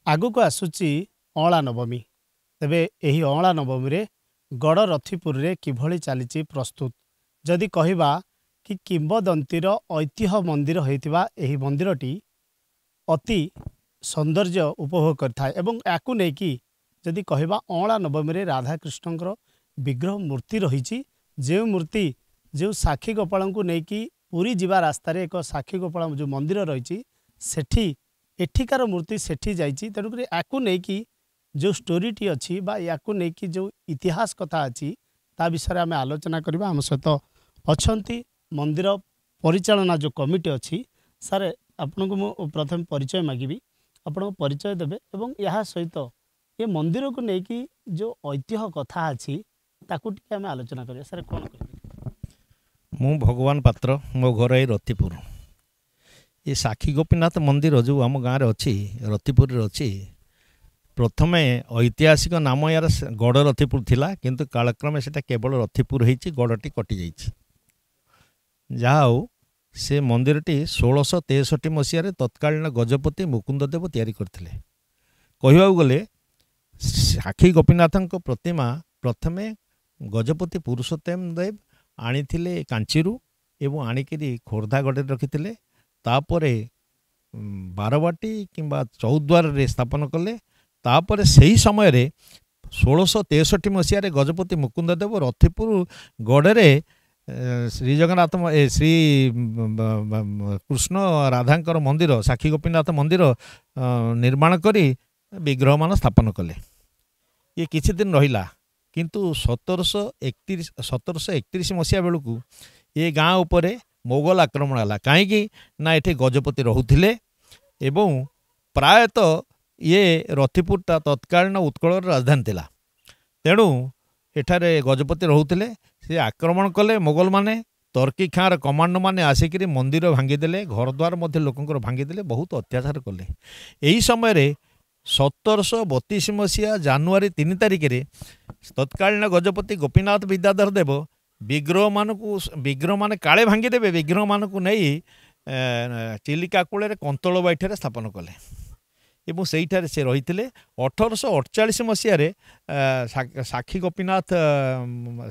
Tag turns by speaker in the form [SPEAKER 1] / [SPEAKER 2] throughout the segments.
[SPEAKER 1] ଆଗକୁ ଆସୁଛି ଅଁଳା ନବମୀ। ତେବେ ଏହି ଅଁଳା ନବମୀରେ ଗଡ଼ରଥିପୁରରେ କିଭଳି ଚାଲିଛି ପ୍ରସ୍ତୁତ, ଯଦି କହିବା କି କିମ୍ବଦନ୍ତୀର ଐତିହ୍ୟ ମନ୍ଦିର ହୋଇଥିବା ଏହି ମନ୍ଦିରଟି ଅତି ସୌନ୍ଦର୍ଯ୍ୟ ଉପଭୋଗ କରିଥାଏ ଏବଂ ୟାକୁ ନେଇକି ଯଦି କହିବା ଅଁଳା ନବମୀରେ ରାଧାକୃଷ୍ଣଙ୍କର ବିଗ୍ରହ ମୂର୍ତ୍ତି ରହିଛି, ଯେଉଁ ମୂର୍ତ୍ତି ଯେଉଁ ସାକ୍ଷୀ ଗୋପାଳଙ୍କୁ ନେଇକି ପୁରୀ ଯିବା ରାସ୍ତାରେ ଏକ ସାକ୍ଷୀ ଗୋପାଳ ଯେଉଁ ମନ୍ଦିର ରହିଛି ସେଠି ଏଠିକାର ମୂର୍ତ୍ତି ସେଠି ଯାଇଛି। ତେଣୁକରି ୟାକୁ ନେଇକି ଯେଉଁ ଷ୍ଟୋରିଟି ଅଛି ବା ୟାକୁ ନେଇକି ଯେଉଁ ଇତିହାସ କଥା ଅଛି ତା ବିଷୟରେ ଆମେ ଆଲୋଚନା କରିବା। ଆମ ସହିତ ଅଛନ୍ତି ମନ୍ଦିର ପରିଚାଳନା ଯେଉଁ କମିଟି ଅଛି। ସାର୍, ଆପଣଙ୍କୁ ମୁଁ ପ୍ରଥମେ ପରିଚୟ ମାଗିବି, ଆପଣଙ୍କ ପରିଚୟ ଦେବେ ଏବଂ ଏହା ସହିତ ଏ ମନ୍ଦିରକୁ ନେଇକି ଯେଉଁ ଐତିହ୍ୟ କଥା ଅଛି ତାକୁ ଟିକେ ଆମେ ଆଲୋଚନା କରିବା। ସାର୍ କ'ଣ କହିବେ?
[SPEAKER 2] ମୁଁ ଭଗବାନ ପାତ୍ର, ମୋ ଘର ଏଇ ରତିପୁର। ଏ ସାକ୍ଷୀ ଗୋପୀନାଥ ମନ୍ଦିର ଯେଉଁ ଆମ ଗାଁରେ ଅଛି, ରତିପୁରରେ ଅଛି, ପ୍ରଥମେ ଐତିହାସିକ ନାମ ୟାର ଗଡ଼ ରତିପୁର ଥିଲା, କିନ୍ତୁ କାଳକ୍ରମେ ସେଟା କେବଳ ରତିପୁର ହେଇଛି, ଗଡ଼ଟି କଟିଯାଇଛି। ଯାହା ହଉ, ସେ ମନ୍ଦିରଟି 1663 ମସିହାରେ ତତ୍କାଳୀନ ଗଜପତି ମୁକୁନ୍ଦ ଦେବ ତିଆରି କରିଥିଲେ। କହିବାକୁ ଗଲେ ସାକ୍ଷୀ ଗୋପୀନାଥଙ୍କ ପ୍ରତିମା ପ୍ରଥମେ ଗଜପତି ପୁରୁଷୋତ୍ତମ ଦେବ ଆଣିଥିଲେ କାଞ୍ଚିରୁ ଏବଂ ଆଣିକିରି ଖୋର୍ଦ୍ଧାଗଡ଼ରେ ରଖିଥିଲେ। ତାପରେ ବାରବାଟୀ କିମ୍ବା ଚୌଦ୍ୱାରରେ ସ୍ଥାପନ କଲେ। ତାପରେ ସେହି ସମୟରେ 1663 ମସିହାରେ ଗଜପତି ମୁକୁନ୍ଦ ଦେବ ରତିପୁର ଗଡ଼ରେ ଶ୍ରୀ ଜଗନ୍ନାଥ ଶ୍ରୀ କୃଷ୍ଣ ରାଧାଙ୍କର ମନ୍ଦିର, ସାକ୍ଷୀ ଗୋପୀନାଥ ମନ୍ଦିର ନିର୍ମାଣ କରି ବିଗ୍ରହମାନ ସ୍ଥାପନ କଲେ। ଇଏ କିଛି ଦିନ ରହିଲା, କିନ୍ତୁ 1731 ମସିହା ବେଳକୁ ଏ ଗାଁ ଉପରେ ମୋଗଲ ଆକ୍ରମଣ ହେଲା। କାହିଁକି ନା ଏଠି ଗଜପତି ରହୁଥିଲେ ଏବଂ ପ୍ରାୟତଃ ଇଏ ରତିପୁରଟା ତତ୍କାଳୀନ ଉତ୍କଳର ରାଜଧାନୀ ଥିଲା। ତେଣୁ ଏଠାରେ ଗଜପତି ରହୁଥିଲେ। ସେ ଆକ୍ରମଣ କଲେ ମୋଗଲମାନେ। ତର୍କି ଖାଁର କମାଣ୍ଡୋମାନେ ଆସିକିରି ମନ୍ଦିର ଭାଙ୍ଗିଦେଲେ, ଘରଦ୍ୱାର ମଧ୍ୟ ଲୋକଙ୍କର ଭାଙ୍ଗିଦେଲେ, ବହୁତ ଅତ୍ୟାଚାର କଲେ। ଏହି ସମୟରେ 1732 ମସିହା ଜାନୁଆରୀ 3 ତାରିଖରେ ତତ୍କାଳୀନ ଗଜପତି ଗୋପୀନାଥ ବିଦ୍ୟାଧର ଦେବ ବିଗ୍ରହମାନେ କାଳେ ଭାଙ୍ଗିଦେବେ, ବିଗ୍ରହମାନଙ୍କୁ ନେଇ ଚିଲିକା କୂଳରେ କନ୍ତଳ ବାଇଠାରେ ସ୍ଥାପନ କଲେ ଏବଂ ସେଇଠାରେ ସେ ରହିଥିଲେ। 1848 ମସିହାରେ ସାକ୍ଷୀ ଗୋପୀନାଥ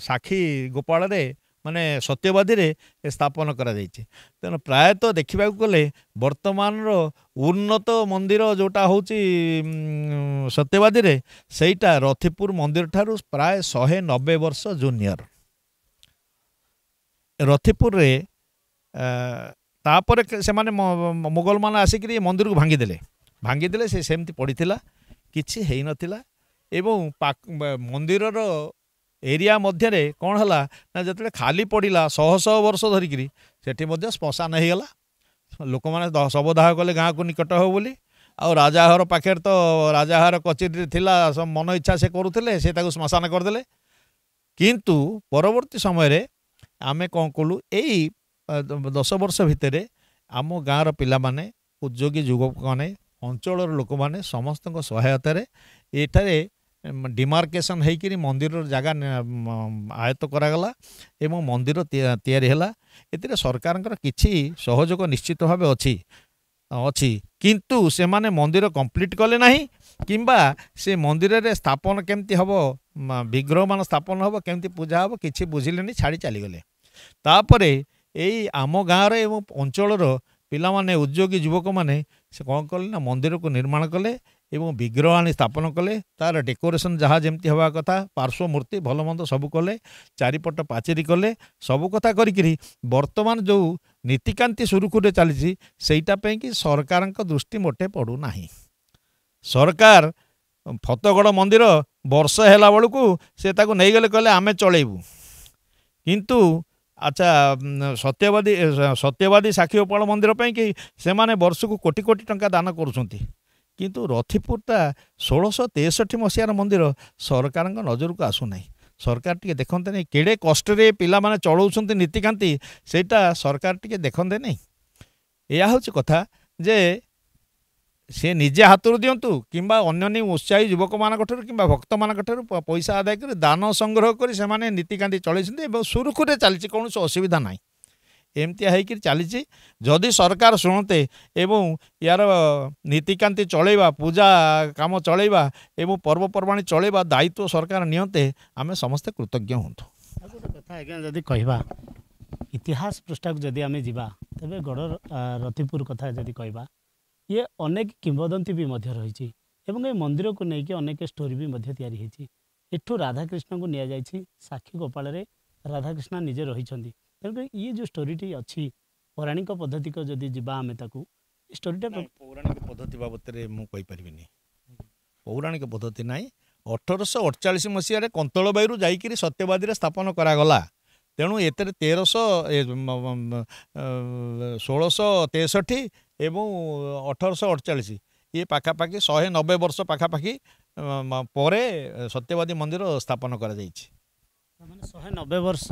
[SPEAKER 2] ସାକ୍ଷୀ ଗୋପାଳରେ ମାନେ ସତ୍ୟବାଦୀରେ ସ୍ଥାପନ କରାଯାଇଛି। ତେଣୁ ପ୍ରାୟତଃ ଦେଖିବାକୁ ଗଲେ ବର୍ତ୍ତମାନର ଉନ୍ନତ ମନ୍ଦିର ଯେଉଁଟା ହେଉଛି ସତ୍ୟବାଦୀରେ, ସେଇଟା ରତିପୁର ମନ୍ଦିର ଠାରୁ ପ୍ରାୟ 190 ବର୍ଷ ଜୁନିୟର। ରତିପୁରରେ ତାପରେ ସେମାନେ ମୋଗଲମାନେ ଆସିକିରି ମନ୍ଦିରକୁ ଭାଙ୍ଗିଦେଲେ। ସେ ସେମିତି ପଡ଼ିଥିଲା, କିଛି ହେଇନଥିଲା। ଏବଂ ମନ୍ଦିରର ଏରିଆ ମଧ୍ୟରେ କ'ଣ ହେଲା ନା, ଯେତେବେଳେ ଖାଲି ପଡ଼ିଲା ଶହ ବର୍ଷ ଧରିକିରି, ସେଠି ମଧ୍ୟ ଶ୍ମଶାନ ହେଇଗଲା। ଲୋକମାନେ ଶବଦାହ କଲେ ଗାଁକୁ ନିକଟ ହେବ ବୋଲି। ଆଉ ରାଜାଘର ପାଖରେ ତ ରାଜାଘର କଚେରୀରେ ଥିଲା, ମନ ଇଚ୍ଛା ସେ କରୁଥିଲେ, ସେ ତାକୁ ଶ୍ମଶାନ କରିଦେଲେ। କିନ୍ତୁ ପରବର୍ତ୍ତୀ ସମୟରେ ଆମେ କ'ଣ କଲୁ, ଏଇ 10 ବର୍ଷ ଭିତରେ ଆମ ଗାଁର ପିଲାମାନେ, ଉଦ୍ୟୋଗୀ ଯୁବକମାନେ, ଅଞ୍ଚଳର ଲୋକମାନେ ସମସ୍ତଙ୍କ ସହାୟତାରେ ଏଠାରେ ଡିମାର୍କେସନ୍ ହେଇକିରି ମନ୍ଦିରର ଜାଗା ଆୟତ୍ତ କରାଗଲା ଏବଂ ମନ୍ଦିର ତିଆରି ହେଲା। ଏଥିରେ ସରକାରଙ୍କର କିଛି ସହଯୋଗ ନିଶ୍ଚିତ ଭାବେ ଅଛି, କିନ୍ତୁ ସେମାନେ ମନ୍ଦିର କମ୍ପ୍ଲିଟ୍ କଲେ ନାହିଁ କିମ୍ବା ସେ ମନ୍ଦିରରେ ସ୍ଥାପନ କେମିତି ହେବ, ବିଗ୍ରହମାନ ସ୍ଥାପନ ହେବ, କେମିତି ପୂଜା ହେବ, କିଛି ବୁଝିଲେନି, ଛାଡ଼ି ଚାଲିଗଲେ। ତାପରେ ଏଇ ଆମ ଗାଁର ଏବଂ ଅଞ୍ଚଳର ପିଲାମାନେ, ଉଦ୍ୟୋଗୀ ଯୁବକମାନେ ସେ କ'ଣ କଲେ ନା, ମନ୍ଦିରକୁ ନିର୍ମାଣ କଲେ ଏବଂ ବିଗ୍ରହ ଆଣି ସ୍ଥାପନ କଲେ। ତା'ର ଡେକୋରେସନ୍ ଯାହା ଯେମିତି ହେବା କଥା, ପାର୍ଶ୍ୱ ମୂର୍ତ୍ତି ଭଲ ମନ୍ଦ ସବୁ କଲେ, ଚାରିପଟ ପାଚେରୀ କଲେ, ସବୁ କଥା କରିକିରି ବର୍ତ୍ତମାନ ଯେଉଁ ନୀତିକାନ୍ତି ସୁରୁଖୁରୁରେ ଚାଲିଛି, ସେଇଟା ପାଇଁକି ସରକାରଙ୍କ ଦୃଷ୍ଟି ମୋଟେ ପଡ଼ୁନାହିଁ। ସରକାର ଫତେଗଡ଼ ମନ୍ଦିର ବର୍ଷ ହେଲା ବେଳକୁ ସେ ତାକୁ ନେଇଗଲେ, କହିଲେ ଆମେ ଚଳେଇବୁ। କିନ୍ତୁ ଆଚ୍ଛା, ସତ୍ୟବାଦୀ ସାକ୍ଷୀ ଗୋପାଳ ମନ୍ଦିର ପାଇଁକି ସେମାନେ ବର୍ଷକୁ କୋଟି କୋଟି ଟଙ୍କା ଦାନ କରୁଛନ୍ତି। କିନ୍ତୁ ରତିପୁରଟା 1663 ମସିହାର ମନ୍ଦିର ସରକାରଙ୍କ ନଜରକୁ ଆସୁନାହିଁ। ସରକାର ଟିକେ ଦେଖନ୍ତେ ନାହିଁ, କେଡ଼େ କଷ୍ଟରେ ପିଲାମାନେ ଚଳାଉଛନ୍ତି ନୀତିକାନ୍ତି, ସେଇଟା ସରକାର ଟିକେ ଦେଖନ୍ତେ ନାହିଁ। ଏଇଆ ହେଉଛି କଥା ଯେ ସେ ନିଜେ ହାତରୁ ଦିଅନ୍ତୁ କିମ୍ବା ଅନ୍ୟାନ୍ୟ ଉତ୍ସାହୀ ଯୁବକମାନଙ୍କ ଠାରୁ କିମ୍ବା ଭକ୍ତମାନଙ୍କ ଠାରୁ ପଇସା ଆଦାୟ କରି ଦାନ ସଂଗ୍ରହ କରି ସେମାନେ ନୀତିକାନ୍ତି ଚଳାଇଛନ୍ତି ଏବଂ ସୁରୁଖୁରୁରେ ଚାଲିଛି, କୌଣସି ଅସୁବିଧା ନାହିଁ। एमती होकर चली जदि सरकार शुणते एवं यार नीतिकांति चलैबा पूजा काम चलैबा एवं पर्वपर्वाणी चलैबा दायित्व सरकार नियंते आमे समस्ते कृतज्ञ हूँ।
[SPEAKER 1] गोटे कथा आज्ञा जदि कहवा इतिहास पृष्ठा को जदि आम जा तेरे गड़ रतिपुर कथा जदि कहवा ये अनेक किंवदंती भी रही ये मंदिर को लेकिन अनेक स्टोरी भी तैयारी होती एठू राधाकृष्ण को नि जाइए साक्षी गोपाल राधाकृष्ण निजे रही तेणुक ये जो स्टोरीटी अच्छी पौराणिक पद्धति को जदि जीवा आम स्टोरीटा
[SPEAKER 2] पौराणिक पद्धति बाबद में मुझे पौराणिक पद्धति ना 1848 मसीह कंतलबाई जाकि सत्यवादी स्थापन करागला तेणु ए 1663 एवं 1848 ये पाखापाखि 190 वर्ष पाखापाखि पर सत्यवादी मंदिर स्थापन कर
[SPEAKER 1] 190 वर्ष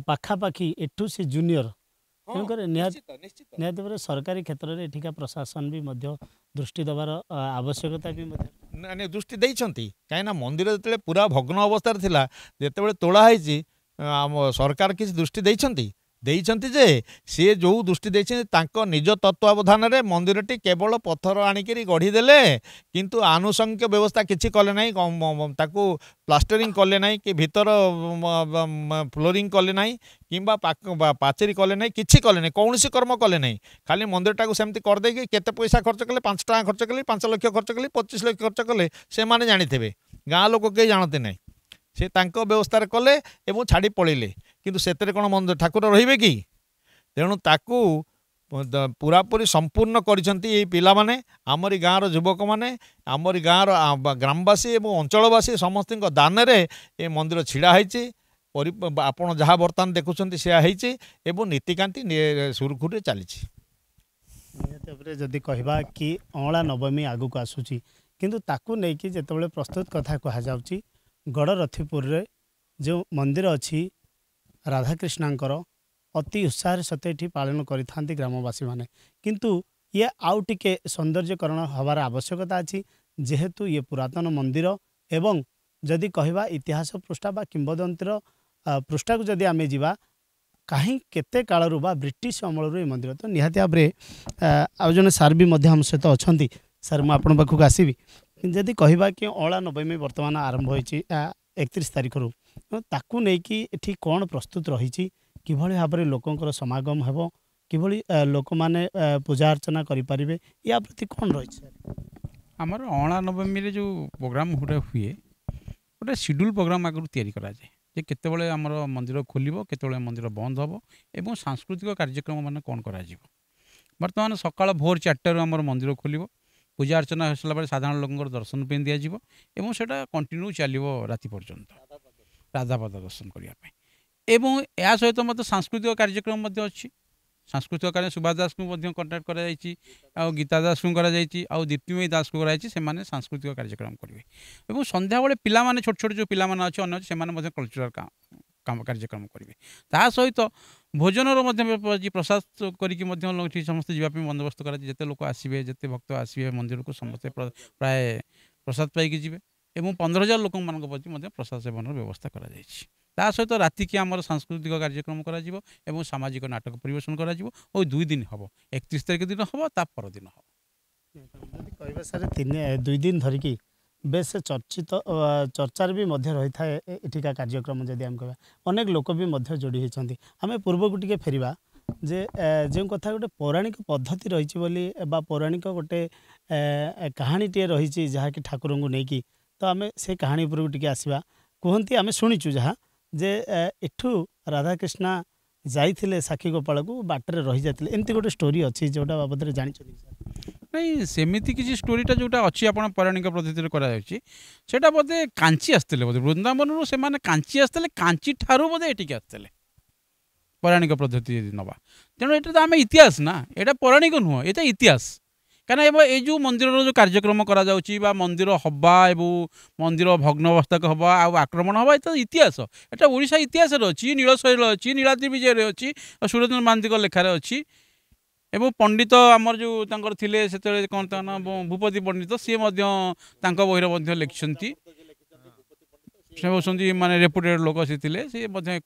[SPEAKER 1] पाखापाखि एठू से जूनियर निहत भाव सरकारी क्षेत्र में एठिका प्रशासन भी दृष्टि देवार आवश्यकता भी
[SPEAKER 2] दृष्टि देइछंती कहीं मंदिर जो पूरा भग्न अवस्था थिला जेतेबेले तोड़ाई सरकार किसी दृष्टि देइछंती जे सी जो दृष्टि देइछंती निज तत्वावधान में मंदिरटी केवल पत्थर आणिकी गढ़ीदेले किंतु आनुषंगिक व्यवस्था किसी कले ना प्लास्टरिंग कले ना कि भीतर फ्लोरिंग कले ना कि पाचेरी कले ना कि कले ना कौन कर्म कले ना खाली मंदिरटा सेमती करदे केते पैसा खर्च कले 5 टका खर्च कले 5 लाख खर्च कले 25 लाख खर्च कले से माने जानिथिबे गाँ लोक कहीं जानते ना से व्यवस्था कले एवं छाड़ी पड़े किंतु सेतरे कौन मंदिर ठाकुर रहिबे कि तेणु ताकू पूरापूरी संपूर्ण करिसेंती पिला माने आमरी गाँव युवक माने आमरी गाँव ग्रामवासी एवं अंचलवासी समस्त दान रे ए मंदिर छिड़ा होती आपण जहाँ बर्तमान देखुं से एवं नीतिकांति सुरखुरी चली
[SPEAKER 1] जदि कहवा कि अँला नवमी आगु को आसूची किंतु ताकू नहीं जिते प्रस्तुत कथा कहुच्छी गड़ रथिपुर रे जो मंदिर अच्छी राधाकृष्णकर अति उत्साह सहित ये पालन करि ग्रामवासी माने किंतु ये आउ टिके सौंदर्यकरण हबार आवश्यकता अच्छी जेहेतु ये पुरातन मंदिर एवं जदि कहवा इतिहास पृष्ठा बा किंवदंतीर पृष्ठा को जदि आमे जीवा कहीं केते कालरू बा ब्रिटिश अमलरू ये मंदिर तो निहाती भाव आउ जने सार भी हम सहित अच्छा सार मुझे आपण पाखक आसबि जदि कहवा कि अँला नवमी वर्तमान आरंभ हो 31 तारिख रू ताकू नेकी एठी कौन प्रस्तुत रही किभली भाव में लोकंकर समागम हेबो किभली लोक माने पूजा अर्चना करें या प्रति कौन रही
[SPEAKER 3] आमर अँला नवमी जो प्रोग्राम हुए गोटे शेड्यूल प्रोग्राम आगु तैयारी कराए जे केतेबेले आमर मंदिर खोलिबो केतेबेले मंदिर बंद होबो एवं सांस्कृतिक कार्यक्रम मान कौन करा जीवो वर्तमान सकाळ भोर 4टारू आमर मंदिर खोलिबो पूजा अर्चना होसला बेले साधारण लोकंर दर्शन पे दिया जीवो एवं सेटा कंटिन्यू चलिबो राति पर्यंत राधापाद दर्शन करने एवं या सहित मत सांस्कृतिक कार्यक्रम अच्छी सांस्कृतिक कार्य सुभाष दास को कंटाक्ट कर गीता दास को कर दीप्तिमयी दास को कराई से सांस्कृतिक कार्यक्रम करेंगे और संध्या बेले पिला माने छोट छोट जो पिला माने अच्छे अन्य से कल्चरल काम कार्यक्रम करेंगे ता सहित भोजन प्रसाद करके समस्त जीवाई बंदोबस्त कर जिते लोक आसवे जिते भक्त आसवे मंदिर को समस्ते प्राय प्रसाद पाई जी एवं 15,000 लोक मान प्रसाद सेवन व्यवस्था करा ता सहित राति की आमर सांस्कृतिक कार्यक्रम करा सामाजिक नाटक परिवेशन करा और 2 दिन हम 31 तारिख दिन हम ता पर दिन हम
[SPEAKER 1] कहवा सारे 2 दिन धरिकी बेस चर्चित चर्चार भी रही था एठिका कार्यक्रम जदि आम कह अनेक लोक भी जोड़ी होती आम पूर्व को टे फेरिबा जे जो कथा गोटे पौराणिक पद्धति रही पौराणिक गोटे कहानी टे रही जहाँकि ठाकुर को लेकिन तो आम से कहानी उपरको टिके आसवा कहती आम शुणीचु जहाँ जे एठू राधाकृष्ण जाइथिले साक्षी गोपाल को बाटर रही जाते एमती गोटे स्टोरी अच्छी जोटा बाबद में जानी
[SPEAKER 3] नहीं सेमती किसी स्टोरीटा जोटा अच्छी आप पौराणिक पद्धति कराटा बोधे कांची आसते बोधे वृंदावन से कांची आसते कांची ठारू बोधे एटिक आसते पौराणिक पद्धति नवा तेणु ये तो आम इतिहास ना यहाँ पौराणिक नुह ये इतिहास कहीं ये जो मंदिर जो कार्यक्रम करा मंदिर हवा एवं मंदिर भग्न अवस्था हवा आक्रमण हवा ये इतिहास एटा ओडिशा इतिहास अच्छी नीलशैल अच्छी नीलाद्रि विजय अच्छी सुरेन्द्र महांती लेखार अच्छी एवं पंडित आमर जो थिले से कौन ता ना भूपति पंडित सी बहिर लिखिं से माने रेपुटेड लोक सी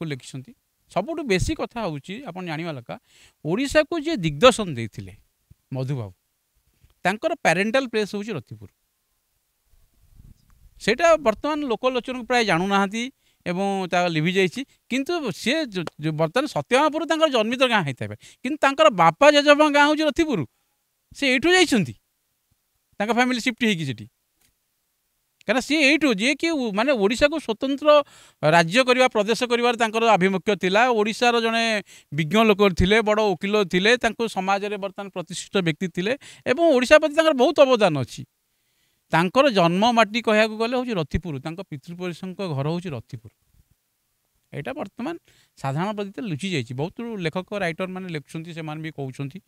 [SPEAKER 3] लिखिं ସବୁଠୁ बेसी कथा होउची आपण जानिबा लका ओडिसा को जे दिग्दर्शन देथिले मधुबाबू तांकर पेरेंटल प्लेस होउची रतिपुर सेटा वर्तमान लोकलोचन प्राय जानू नाहांती एवं ता लिभि जाइछि किंतु से वर्तमान सत्यमापुर तांकर जन्मित गाँ होता किंतु तांकर बापा जेजबा गाँ होउची रतिपुर से एठू जाइछंती तांका फैमिली शिफ्ट हेकी सेठी कारण सी एठू जे कि माने ओडिशा को स्वतंत्र राज्य करवा प्रदेश करिवार तांकर आभिमुख्य थिला ओडिशार जने विज्ञ लोक थिले बड़ वकील थिले तांको समाज रे वर्तमान प्रतिष्ठित व्यक्ति थिले एवं ओडिशा प्रति तांकर बहुत अवदान अछि तांकर जन्म माटी कहया को गले होची रतिपुर तांको पितृपुरुषक घर होची रतिपुर एटा वर्तमान साधारण प्रति लुचि जाइछि बहुत लेखक राइटर माने लेखुछंती से मान भी कहउछंती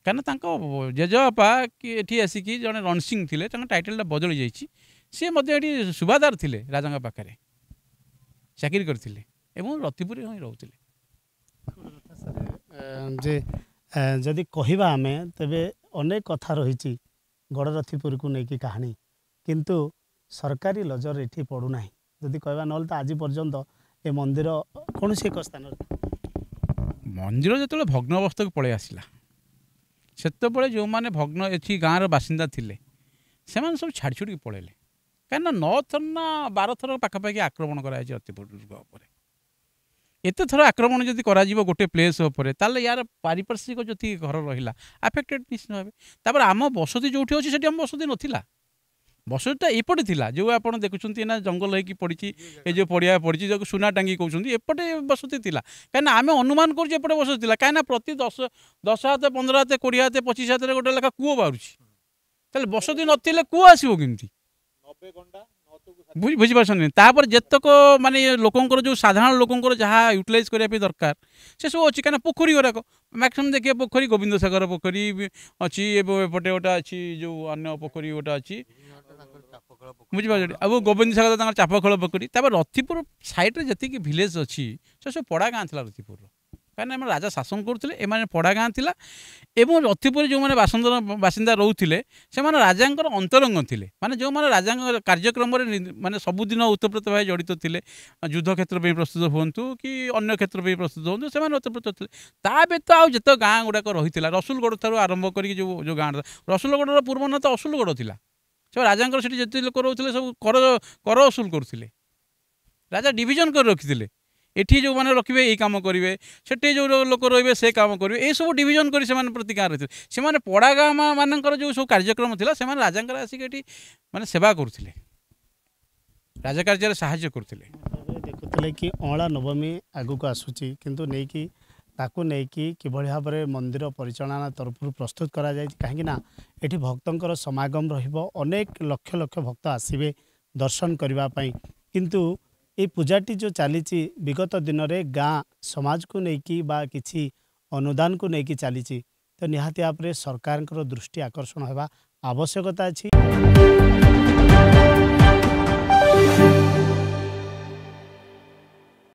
[SPEAKER 3] कारण तांको जेजबापा कि एठी आसिकी जने रणसिंह थिले तांको टाइटलटा बदली जाइछि सी मध्य एठी सुबादार थिले राजांगा पाखरे चाकरी करथिले एवं रतिपुर ही रहउथिले
[SPEAKER 1] जे जदि कहिबा आमे तबे अनेक कथा रहिछि गड़रथीपुर को लेकिन कहानी किंतु सरकारी लजर एठी पड़ू ना जदि कहबा नल तो आज पर्यंत ए मंदिर कौन से एक स्थान
[SPEAKER 3] मंदिर जो भग्नावस्था को पलि आसला से जो मैंने भग्न एठी गाँव बासिंदा थिले से सब छाड़ी छुड़ी पलैले कहीं 9 थर ना 12 थर पाखापाखि आक्रमण कराई रतिपुर दुर्ग एत थर आक्रमण जदि करा गोटे प्लेस उपर ताले यार पारिपार्श्विक जी घर रहा आफेक्टेड निश्चित भाव तापर आम बसती जो अच्छी से आम बसती नाला बसतीटा एपटे थिला जो आप देखुं ना जंगल होगी पड़ी ये जो पड़िया पड़ी जो सुना टांगी कहते एपटे बसती थिला कहीं आम अनुमान करपटे बसती थिला कहीं प्रति 10 हाथ 15 हाथ 20 हाथ 25 हाथ गोटे लेखा कूओ बाहर बसती नथिले कूओ आसो केमती बुझीपार तापर जेतक माने लोकंर जो साधारण लोकंर जहाँ यूटिलाइज करने दरकार से सब अच्छी कहीं पोखरी गुराक मैक्सिमम देखिए पोखरी गोविंद सागर पोखरी अच्छी एपटे गोटे अच्छी जो अन्य पोखरी गोटे अच्छी बुझीपार अब गोविंद सागर चापखोल पोखरी तापर रतिपुर साइड में जी विलेज अच्छी से सब पड़ा गाँ थी रतिपुर कहीं राजा शासन करुले एम पड़ा गाँ थी एवं रतिपुर जो मैंने बासिंदा रोते से राजांर अंतरंग थे माने जो मैंने राजा कार्यक्रम माने सबुदिन उत्तप्रत भाव जड़ित थे युद्ध क्षेत्र प्रस्तुत हूँ कि अन्य क्षेत्र प्रस्तुत हूँ से उत्तप्रत थे ता व्यतीत आउ जिते गाँ गुड़ाक रही रसुलगढ़ ठार आरंभ कर जो गाँ रसुलगढ़ पूर्व ना तो असुलगढ़ था सब राजा से लोक रोते सब कर असुल करुले राजा डिविजन कर रखी एठी जो मैंने रखिए ये कम करेंगे से जो लोक रे से कम करेंगे ये सब डिविजन कर प्रति गाँव रही से पड़ा गाँ मानकर जो सब कार्यक्रम था से राजा आसिक माने सेवा करुले राजा कार्य साहाय्य करुले
[SPEAKER 1] देखुले कि अँला नवमी आगु को आसूची किंतु नेकी ताकू नेकी किभଳି भाବରେ मंदिर परिचालना तरफ प्रस्तुत करा जाय कहीं ना एठी भक्तंकर समागम रहिबो अनेक लक्ष लक्ष भक्त आसीबे दर्शन करबा पई किंतु ये पूजाटी जो चली विगत दिन में गाँ समाज को लेकिन बा किसी अनुदान को लेकिन चली तो निहाती आप सरकार दृष्टि आकर्षण होगा आवश्यकता अच्छी।